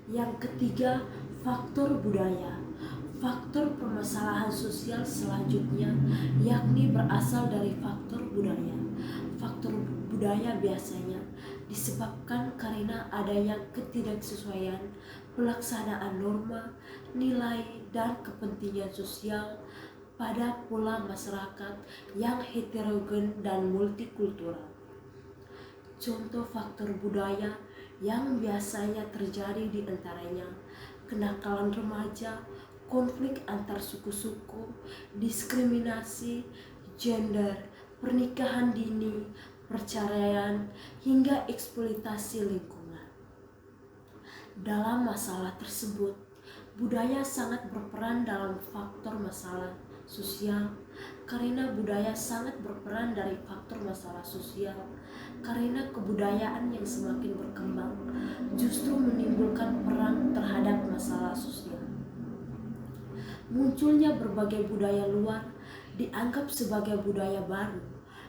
Yang ketiga, faktor budaya. Faktor permasalahan sosial selanjutnya yakni berasal dari faktor budaya. Faktor budaya biasanya disebabkan karena adanya ketidaksesuaian pelaksanaan norma, nilai, dan kepentingan sosial pada pola masyarakat yang heterogen dan multikultural. Contoh faktor budaya yang biasanya terjadi di antaranya kenakalan remaja, konflik antar suku-suku, diskriminasi, gender, pernikahan dini, perceraian, hingga eksploitasi lingkungan. Dalam masalah tersebut, budaya sangat berperan dalam faktor masalah sosial karena budaya sangat berperan dari faktor masalah sosial karena kebudayaan yang semakin berkembang justru menimbulkan perang terhadap masalah sosial. Munculnya berbagai budaya luar dianggap sebagai budaya baru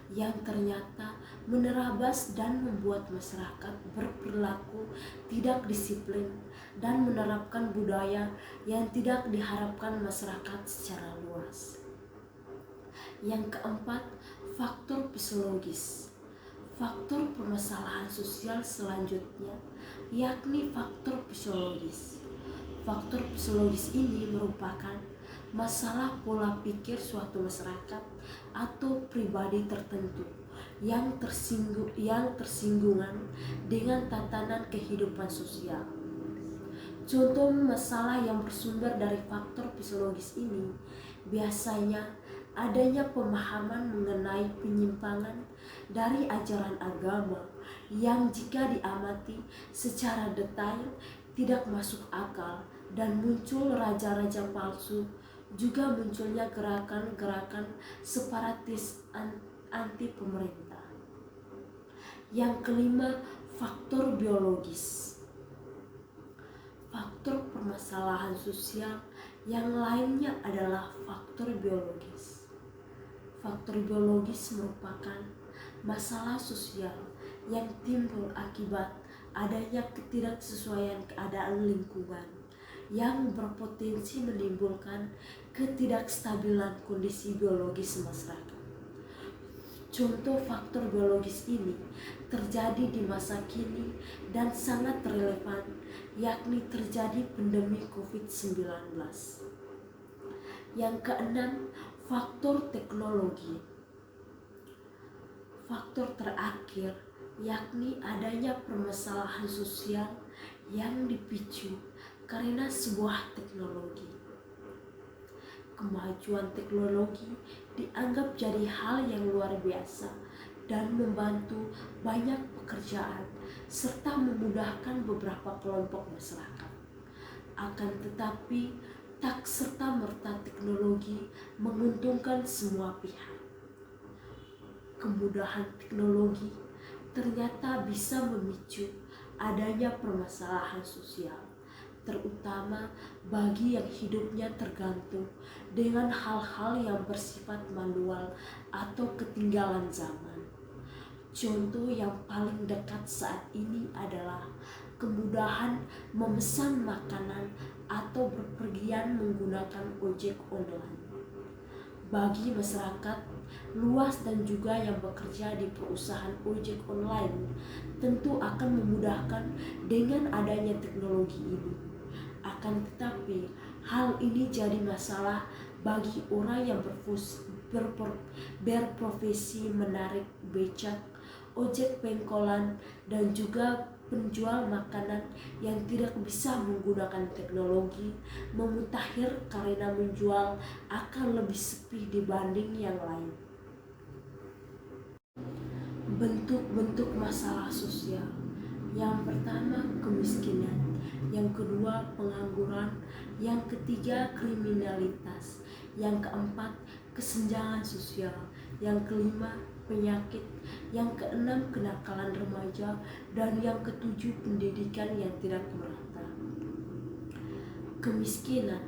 yang ternyata menerabas dan membuat masyarakat berperilaku tidak disiplin dan menerapkan budaya yang tidak diharapkan masyarakat secara luas. Yang keempat, faktor psikologis. Faktor permasalahan sosial selanjutnya yakni faktor psikologis. Faktor psikologis ini merupakan masalah pola pikir suatu masyarakat atau pribadi tertentu yang tersinggungan dengan tatanan kehidupan sosial. Contoh masalah yang bersumber dari faktor psikologis ini biasanya adanya pemahaman mengenai penyimpangan dari ajaran agama yang jika diamati secara detail tidak masuk akal dan muncul raja-raja palsu, juga munculnya gerakan-gerakan separatis anti pemerintah. Yang kelima, faktor biologis. Faktor permasalahan sosial yang lainnya adalah faktor biologis. Faktor biologis merupakan masalah sosial yang timbul akibat adanya ketidaksesuaian keadaan lingkungan yang berpotensi menimbulkan ketidakstabilan kondisi biologis masyarakat. Contoh faktor biologis ini terjadi di masa kini dan sangat relevan, yakni terjadi pandemi COVID-19. Yang keenam, faktor teknologi. Faktor terakhir yakni adanya permasalahan sosial yang dipicu karena sebuah teknologi. Kemajuan teknologi dianggap jadi hal yang luar biasa dan membantu banyak pekerjaan serta memudahkan beberapa kelompok masyarakat. Akan tetapi, tak serta-merta teknologi menguntungkan semua pihak. Kemudahan teknologi ternyata bisa memicu adanya permasalahan sosial, terutama bagi yang hidupnya tergantung dengan hal-hal yang bersifat manual atau ketinggalan zaman. Contoh yang paling dekat saat ini adalah kemudahan memesan makanan atau berpergian menggunakan ojek online. Bagi masyarakat luas dan juga yang bekerja di perusahaan ojek online tentu akan memudahkan dengan adanya teknologi ini. Akan tetapi hal ini jadi masalah bagi orang yang berprofesi menarik becak, ojek pengkolan, dan juga penjual makanan yang tidak bisa menggunakan teknologi memutakhir karena menjual akan lebih sepi dibanding yang lain. Bentuk-bentuk masalah sosial. Yang pertama, kemiskinan. Yang kedua, pengangguran. Yang ketiga, kriminalitas. Yang keempat, kesenjangan sosial. Yang kelima, penyakit. Yang keenam, kenakalan remaja. Dan yang ketujuh, pendidikan yang tidak merata. Kemiskinan.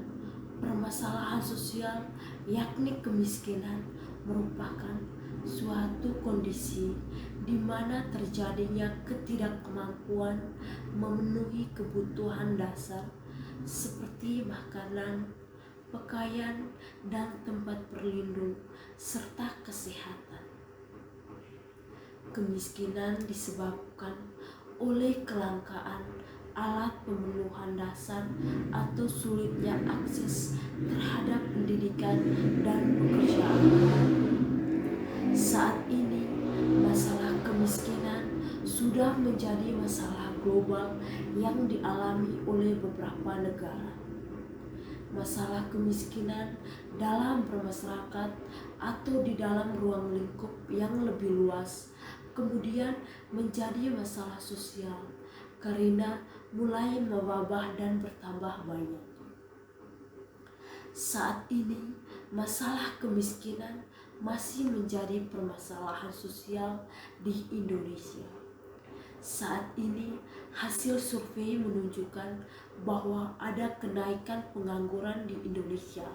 Permasalahan sosial yakni kemiskinan merupakan suatu kondisi di mana terjadinya ketidakmampuan memenuhi kebutuhan dasar seperti makanan, pakaian, dan tempat berlindung, serta kesehatan. Kemiskinan disebabkan oleh kelangkaan alat pemenuhan dasar atau sulitnya akses terhadap pendidikan dan pekerjaan. Saat ini, masalah kemiskinan sudah menjadi masalah global yang dialami oleh beberapa negara. Masalah kemiskinan dalam bermasyarakat atau di dalam ruang lingkup yang lebih luas kemudian menjadi masalah sosial karena mulai mewabah dan bertambah banyak. Saat ini, masalah kemiskinan masih menjadi permasalahan sosial di Indonesia. Saat ini, hasil survei menunjukkan bahwa ada kenaikan pengangguran di Indonesia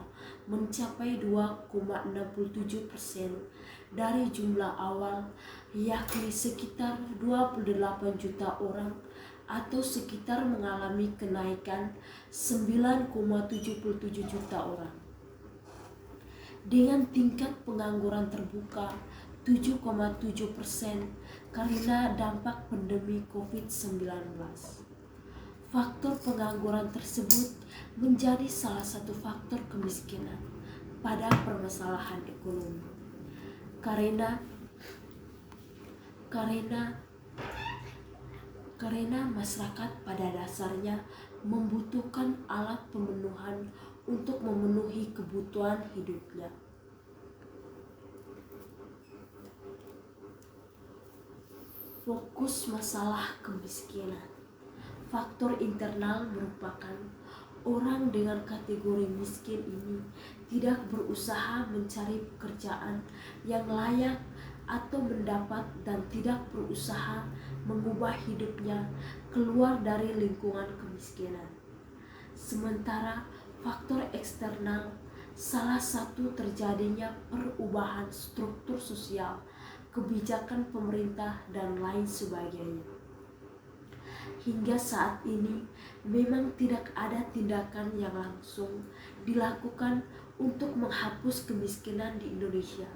mencapai 2,67% dari jumlah awal, yakni sekitar 28 juta orang atau sekitar mengalami kenaikan 9,77 juta orang. Dengan tingkat pengangguran terbuka 7,7% karena dampak pandemi COVID-19. Faktor pengangguran tersebut menjadi salah satu faktor kemiskinan pada permasalahan ekonomi. Karena masyarakat pada dasarnya membutuhkan alat pemenuhan untuk memenuhi kebutuhan hidupnya. Fokus masalah kemiskinan. Faktor internal merupakan orang dengan kategori miskin ini tidak berusaha mencari pekerjaan yang layak atau mendapat dan tidak berusaha mengubah hidupnya keluar dari lingkungan kemiskinan. Sementara faktor eksternal, salah satu terjadinya perubahan struktur sosial, kebijakan pemerintah, dan lain sebagainya. Hingga saat ini memang tidak ada tindakan yang langsung dilakukan untuk menghapus kemiskinan di Indonesia.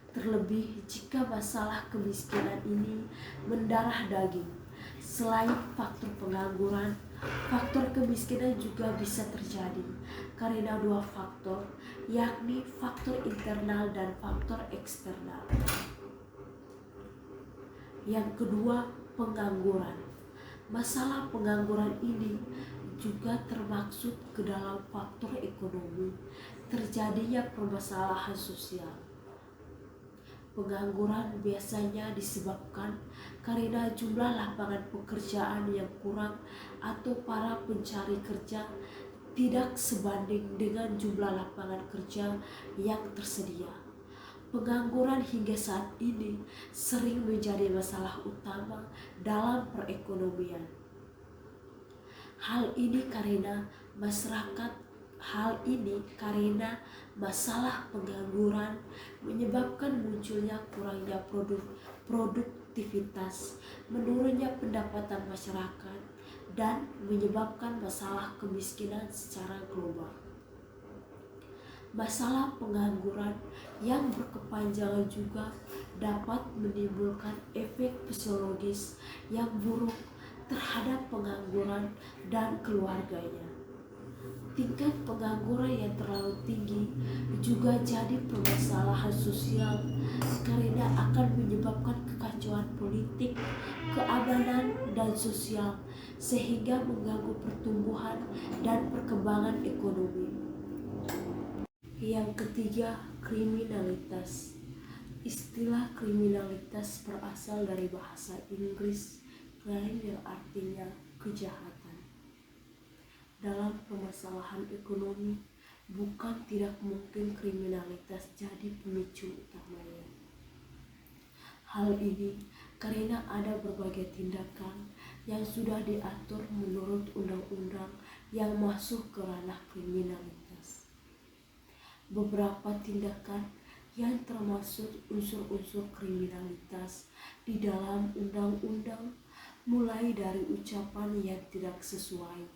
Terlebih jika masalah kemiskinan ini mendarah daging. Selain faktor pengangguran, faktor kemiskinan juga bisa terjadi karena dua faktor, yakni faktor internal dan faktor eksternal. Yang kedua, pengangguran. Masalah pengangguran ini juga termaksud ke dalam faktor ekonomi, terjadinya permasalahan sosial. Pengangguran biasanya disebabkan karena jumlah lapangan pekerjaan yang kurang atau para pencari kerja tidak sebanding dengan jumlah lapangan kerja yang tersedia. Pengangguran hingga saat ini sering menjadi masalah utama dalam perekonomian. Hal ini karena masalah pengangguran menyebabkan munculnya kurangnya produktivitas, menurunnya pendapatan masyarakat, dan menyebabkan masalah kemiskinan secara global. Masalah pengangguran yang berkepanjangan juga dapat menimbulkan efek psikologis yang buruk terhadap pengangguran dan keluarganya. Tingkat pengangguran yang terlalu tinggi juga jadi permasalahan sosial karena akan menyebabkan kekacauan politik, keamanan, dan sosial sehingga mengganggu pertumbuhan dan perkembangan ekonomi. Yang ketiga, kriminalitas. Istilah kriminalitas berasal dari bahasa Inggris crime yang artinya kejahatan. Dalam permasalahan ekonomi, bukan tidak mungkin kriminalitas jadi pemicu utamanya. Hal ini karena ada berbagai tindakan yang sudah diatur menurut undang-undang yang masuk ke ranah kriminalitas. Beberapa tindakan yang termasuk unsur-unsur kriminalitas di dalam undang-undang, mulai dari ucapan yang tidak sesuai,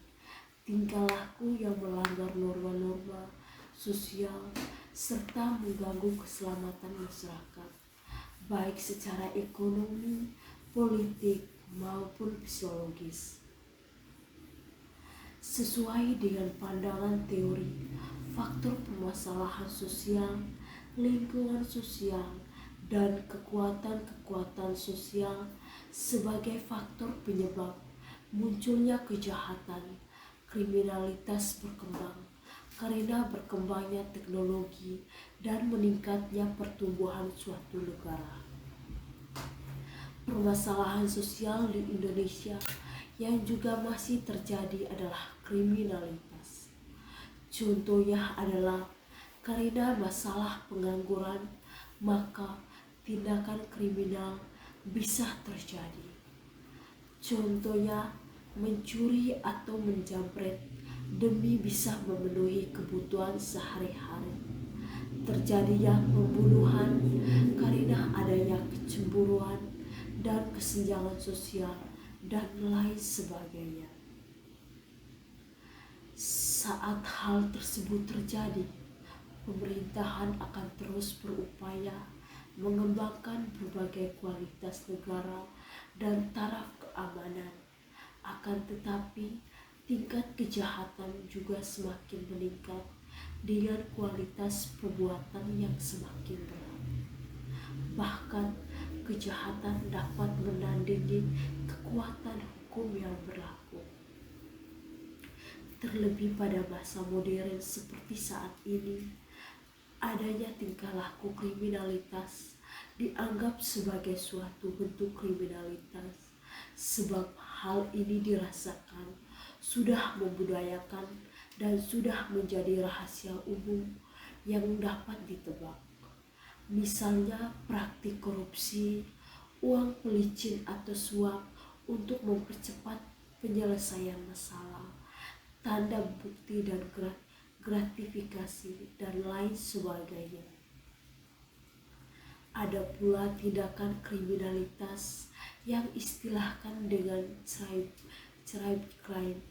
tingkah laku yang melanggar norma-norma sosial, serta mengganggu keselamatan masyarakat, baik secara ekonomi, politik, maupun psikologis. Sesuai dengan pandangan teori, faktor permasalahan sosial, lingkungan sosial, dan kekuatan-kekuatan sosial sebagai faktor penyebab munculnya kejahatan, kriminalitas berkembang karena berkembangnya teknologi dan meningkatnya pertumbuhan suatu negara. Permasalahan sosial di Indonesia yang juga masih terjadi adalah kriminalitas. Contohnya adalah karena masalah pengangguran, maka tindakan kriminal bisa terjadi. Contohnya mencuri atau menjamret demi bisa memenuhi kebutuhan sehari-hari. Terjadinya pembunuhan karena adanya kecemburuan dan kesenjangan sosial dan lain sebagainya. Saat hal tersebut terjadi, pemerintahan akan terus berupaya mengembangkan berbagai kualitas negara dan taraf keamanan. Akan tetapi, tingkat kejahatan juga semakin meningkat dengan kualitas perbuatan yang semakin berat. Bahkan, kejahatan dapat menandingi kekuatan hukum yang berlaku. Terlebih pada masa modern seperti saat ini, adanya tingkah laku kriminalitas dianggap sebagai suatu bentuk kriminalitas, sebab hal ini dirasakan sudah membudayakan dan sudah menjadi rahasia umum yang dapat ditebak. Misalnya praktik korupsi, uang pelicin atau suap untuk mempercepat penyelesaian masalah, tanda bukti dan gratifikasi, dan lain sebagainya. Ada pula tindakan kriminalitas yang istilahkan dengan cyber crime,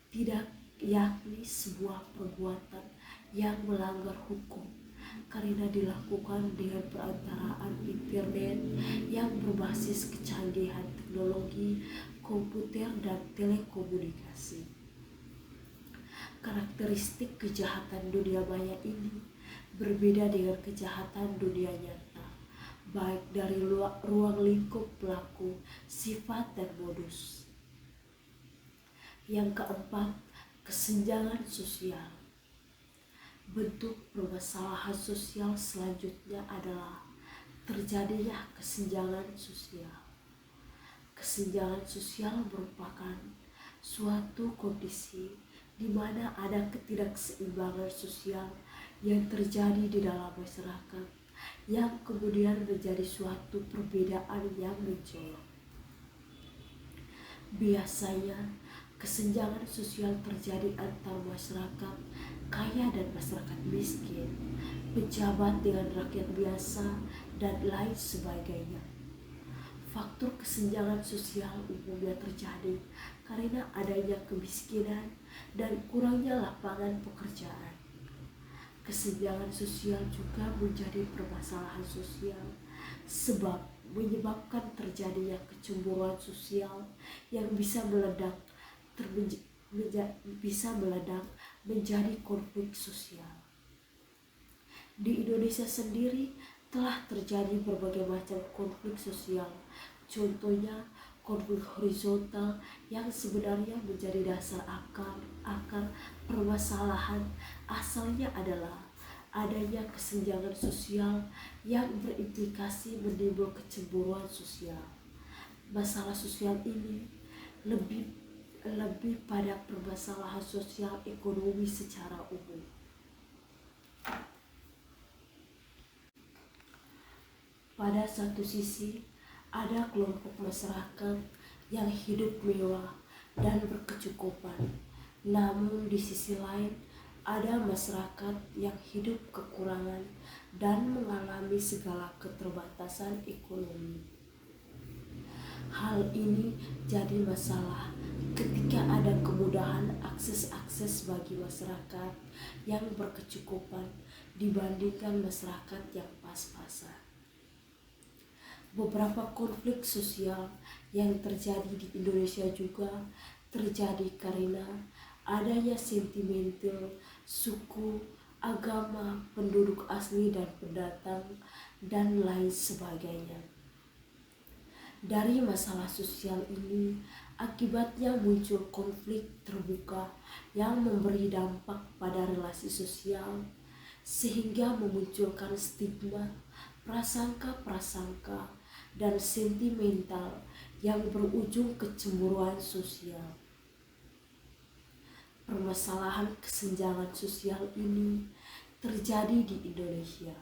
tidak yakni sebuah perbuatan yang melanggar hukum karena dilakukan dengan perantaraan internet yang berbasis kecanggihan teknologi komputer dan telekomunikasi. Karakteristik kejahatan dunia maya ini berbeda dengan kejahatan dunia nyata, baik dari ruang lingkup pelaku, sifat, dan modus. Yang keempat, kesenjangan sosial. Bentuk permasalahan sosial selanjutnya adalah terjadinya kesenjangan sosial. Kesenjangan sosial merupakan suatu kondisi di mana ada ketidakseimbangan sosial yang terjadi di dalam masyarakat yang kemudian menjadi suatu perbedaan yang mencolok. Biasanya, kesenjangan sosial terjadi antar masyarakat kaya dan masyarakat miskin, pejabat dengan rakyat biasa, dan lain sebagainya. Faktor kesenjangan sosial umumnya terjadi karena adanya kemiskinan dan kurangnya lapangan pekerjaan. Kesenjangan sosial juga menjadi permasalahan sosial sebab menyebabkan terjadinya kecemburuan sosial yang bisa meledak menjadi konflik sosial. Di Indonesia sendiri telah terjadi berbagai macam konflik sosial. Contohnya konflik horizontal yang sebenarnya menjadi dasar akar permasalahan asalnya adalah adanya kesenjangan sosial yang berimplikasi menimbul kecemburuan sosial. Masalah sosial ini lebih pada permasalahan sosial ekonomi secara umum. Pada satu sisi, ada kelompok masyarakat yang hidup mewah dan berkecukupan. Namun di sisi lain, ada masyarakat yang hidup kekurangan dan mengalami segala keterbatasan ekonomi. Hal ini jadi masalah ketika ada kemudahan akses bagi masyarakat yang berkecukupan dibandingkan masyarakat yang pas-pasan. Beberapa konflik sosial yang terjadi di Indonesia juga terjadi karena adanya sentimental, suku, agama, penduduk asli dan pendatang, dan lain sebagainya. Dari masalah sosial ini, akibatnya muncul konflik terbuka yang memberi dampak pada relasi sosial, sehingga memunculkan stigma, prasangka-prasangka, dan sentimental yang berujung kecemburuan sosial. Permasalahan kesenjangan sosial ini terjadi di Indonesia.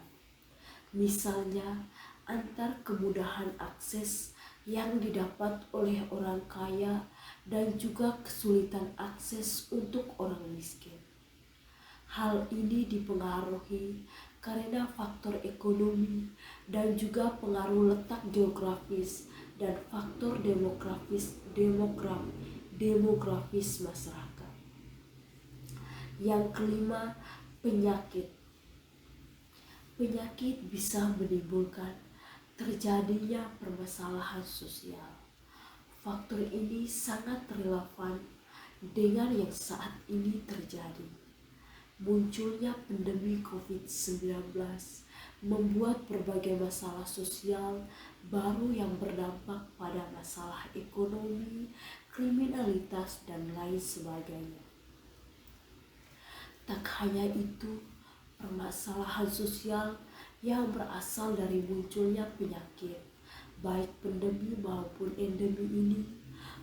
Misalnya, antar kemudahan akses yang didapat oleh orang kaya dan juga kesulitan akses untuk orang miskin. Hal ini dipengaruhi karena faktor ekonomi dan juga pengaruh letak geografis dan faktor demografis masyarakat. Yang kelima, penyakit. Penyakit bisa menimbulkan terjadinya permasalahan sosial. Faktor ini sangat relevan dengan yang saat ini terjadi. Munculnya pandemi COVID-19 membuat berbagai masalah sosial baru yang berdampak pada masalah ekonomi, kriminalitas, dan lain sebagainya. Tak hanya itu, permasalahan sosial yang berasal dari munculnya penyakit, baik pandemi maupun endemi ini,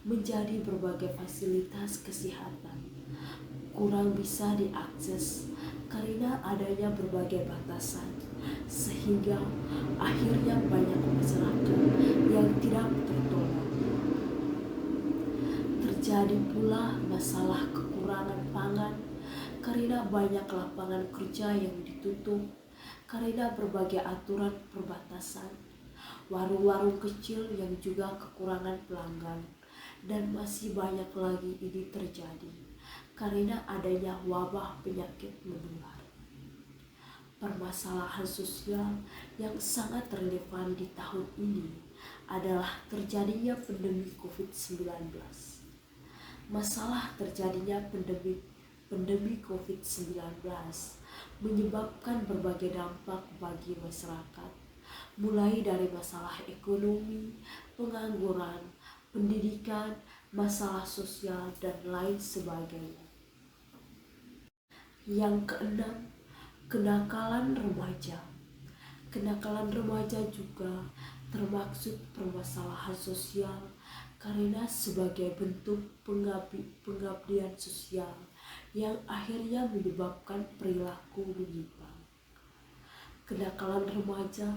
menjadi berbagai fasilitas kesehatan kurang bisa diakses karena adanya berbagai batasan, sehingga akhirnya banyak masyarakat yang tidak tertolong. Terjadi pula masalah kekurangan pangan karena banyak lapangan kerja yang ditutup karena berbagai aturan perbatasan, warung-warung kecil yang juga kekurangan pelanggan, dan masih banyak lagi ini terjadi karena adanya wabah penyakit menular. Permasalahan sosial yang sangat relevan di tahun ini adalah terjadinya pandemi COVID-19. Masalah terjadinya pandemi COVID-19 menyebabkan berbagai dampak bagi masyarakat, mulai dari masalah ekonomi, pengangguran, pendidikan, masalah sosial, dan lain sebagainya. Yang keenam, kenakalan remaja. Kenakalan remaja juga termaksud permasalahan sosial karena sebagai bentuk pengabdian sosial yang akhirnya menyebabkan perilaku menyimpang. Kenakalan remaja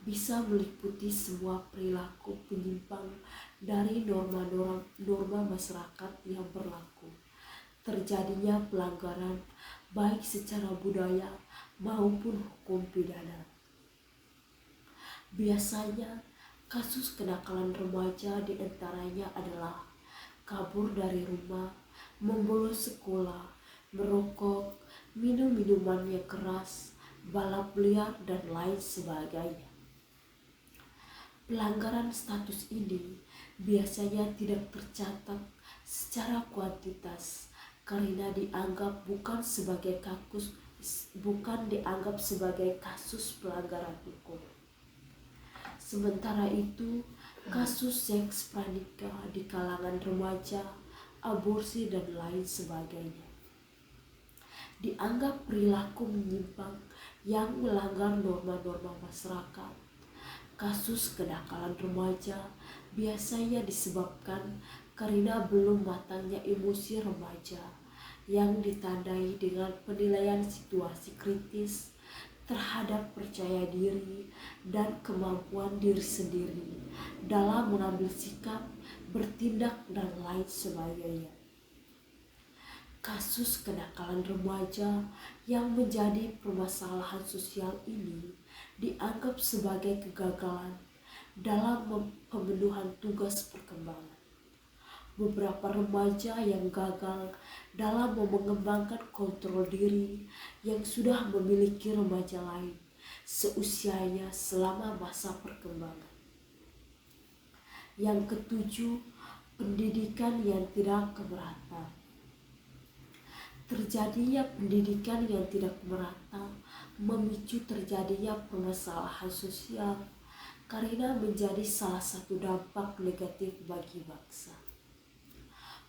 bisa meliputi semua perilaku penyimpang dari norma masyarakat yang berlaku. Terjadinya pelanggaran baik secara budaya maupun hukum pidana. Biasanya kasus kenakalan remaja diantaranya adalah kabur dari rumah, membolos sekolah, merokok, minum minuman yang keras, balap liar, dan lain sebagainya. Pelanggaran status ini biasanya tidak tercatat secara kuantitas karena dianggap bukan dianggap sebagai kasus pelanggaran hukum. Sementara itu, kasus seks pranikah di kalangan remaja, aborsi, dan lain sebagainya dianggap perilaku menyimpang yang melanggar norma-norma masyarakat. Kasus kenakalan remaja biasanya disebabkan karena belum matangnya emosi remaja yang ditandai dengan penilaian situasi kritis terhadap percaya diri dan kemampuan diri sendiri dalam mengambil sikap, bertindak, dan lain sebagainya. Kasus kenakalan remaja yang menjadi permasalahan sosial ini dianggap sebagai kegagalan dalam pemenuhan tugas perkembangan. Beberapa remaja yang gagal dalam mengembangkan kontrol diri yang sudah memiliki remaja lain seusianya selama masa perkembangan. Yang ketujuh, pendidikan yang tidak merata. Terjadinya pendidikan yang tidak merata memicu terjadinya permasalahan sosial karena menjadi salah satu dampak negatif bagi bangsa.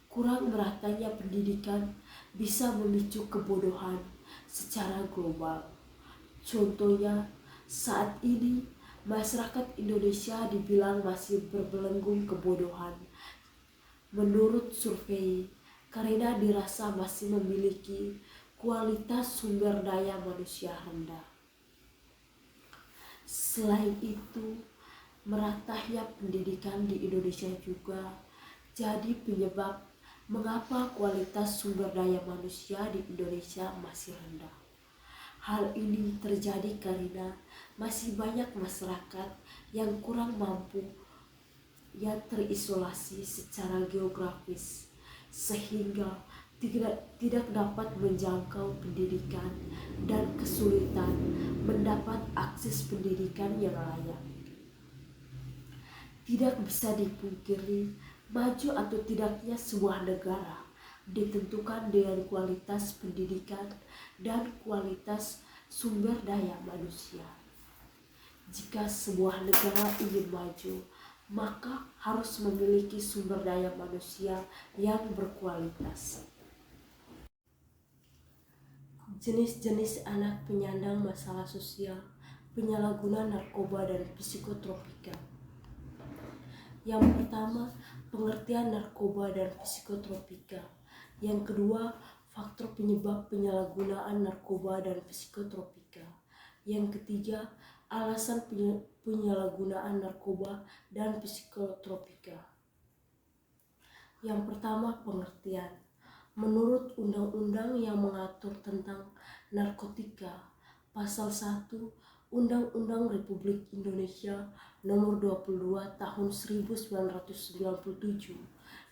Kurang meratanya pendidikan bisa memicu kebodohan secara global. Contohnya, saat ini masyarakat Indonesia dibilang masih berbelenggu kebodohan. Menurut survei, karena dirasa masih memiliki kualitas sumber daya manusia rendah. Selain itu, meratanya pendidikan di Indonesia juga jadi penyebab mengapa kualitas sumber daya manusia di Indonesia masih rendah. Hal ini terjadi karena masih banyak masyarakat yang kurang mampu, yang terisolasi secara geografis, sehingga tidak dapat menjangkau pendidikan dan kesulitan mendapat akses pendidikan yang layak. Tidak bisa dipungkiri, maju atau tidaknya sebuah negara ditentukan dengan kualitas pendidikan dan kualitas sumber daya manusia. Jika sebuah negara ingin maju, maka harus memiliki sumber daya manusia yang berkualitas. Jenis-jenis anak penyandang masalah sosial, penyalahguna narkoba dan psikotropika. Yang pertama, pengertian narkoba dan psikotropika. Yang kedua, faktor penyebab penyalahgunaan narkoba dan psikotropika. Yang ketiga, alasan penyalahgunaan narkoba dan psikotropika. Yang pertama, pengertian. Menurut undang-undang yang mengatur tentang narkotika, pasal 1 Undang-Undang Republik Indonesia Nomor 22 Tahun 1997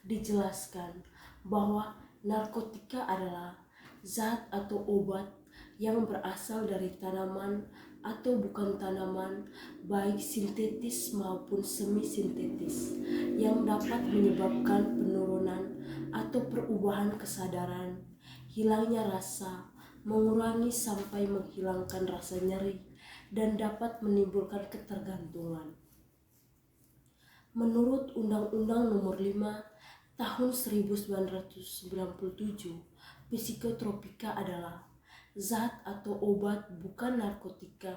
dijelaskan bahwa narkotika adalah zat atau obat yang berasal dari tanaman atau bukan tanaman, baik sintetis maupun semi-sintetis, yang dapat menyebabkan penurunan atau perubahan kesadaran, hilangnya rasa, mengurangi sampai menghilangkan rasa nyeri, dan dapat menimbulkan ketergantungan. Menurut Undang-Undang Nomor 5 Tahun 1997, psikotropika adalah zat atau obat bukan narkotika,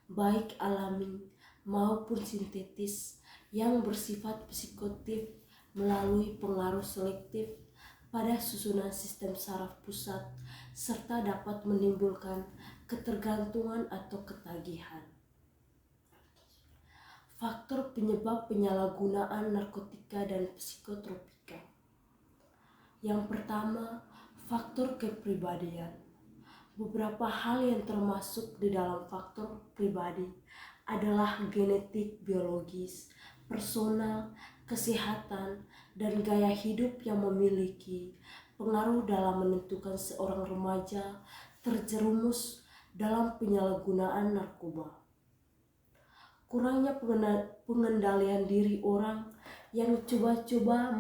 baik alami maupun sintetis, yang bersifat psikoaktif melalui pengaruh selektif pada susunan sistem saraf pusat serta dapat menimbulkan ketergantungan atau ketagihan. Faktor penyebab penyalahgunaan narkotika dan psikotropika. Yang pertama, faktor kepribadian. Beberapa hal yang termasuk di dalam faktor pribadi adalah genetik, biologis, personal, kesehatan, dan gaya hidup yang memiliki pengaruh dalam menentukan seorang remaja terjerumus dalam penyalahgunaan narkoba. Kurangnya pengendalian diri orang yang coba-coba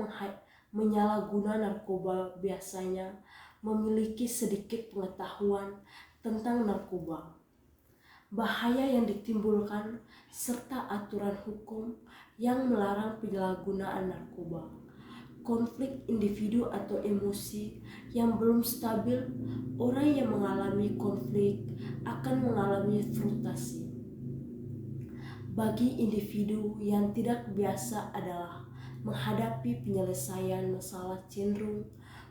menyalahguna narkoba biasanya memiliki sedikit pengetahuan tentang narkoba, bahaya yang ditimbulkan, serta aturan hukum yang melarang penyalahgunaan narkoba. Konflik individu atau emosi yang belum stabil, orang yang mengalami konflik akan mengalami frustasi. Bagi individu yang tidak biasa adalah menghadapi penyelesaian masalah cenderung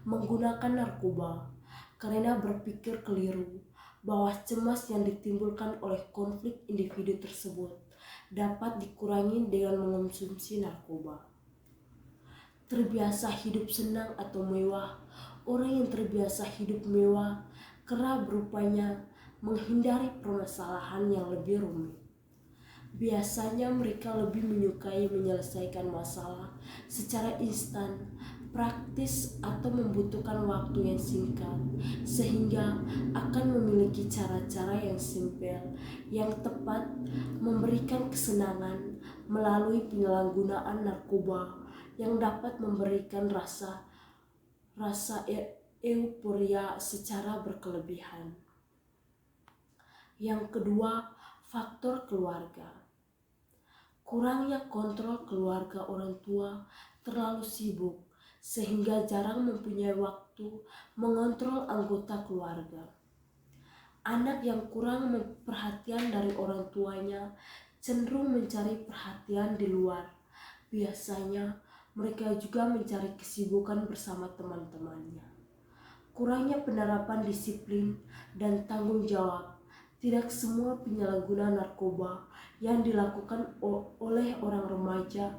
menggunakan narkoba karena berpikir keliru bahwa cemas yang ditimbulkan oleh konflik individu tersebut dapat dikurangi dengan mengonsumsi narkoba. Terbiasa hidup senang atau mewah, Orang yang terbiasa hidup mewah kerap berupaya menghindari permasalahan yang lebih rumit. Biasanya mereka lebih menyukai menyelesaikan masalah secara instan, praktis, atau membutuhkan waktu yang singkat, sehingga akan memiliki cara-cara yang simpel, yang tepat, memberikan kesenangan melalui penyalahgunaan narkoba yang dapat memberikan rasa euforia secara berkelebihan. Yang kedua, faktor keluarga. Kurangnya kontrol keluarga orang tua terlalu sibuk sehingga jarang mempunyai waktu mengontrol anggota keluarga. Anak yang kurang perhatian dari orang tuanya cenderung mencari perhatian di luar. Biasanya mereka juga mencari kesibukan bersama teman-temannya. Kurangnya penerapan disiplin dan tanggung jawab. Tidak semua penyalahguna narkoba yang dilakukan oleh orang remaja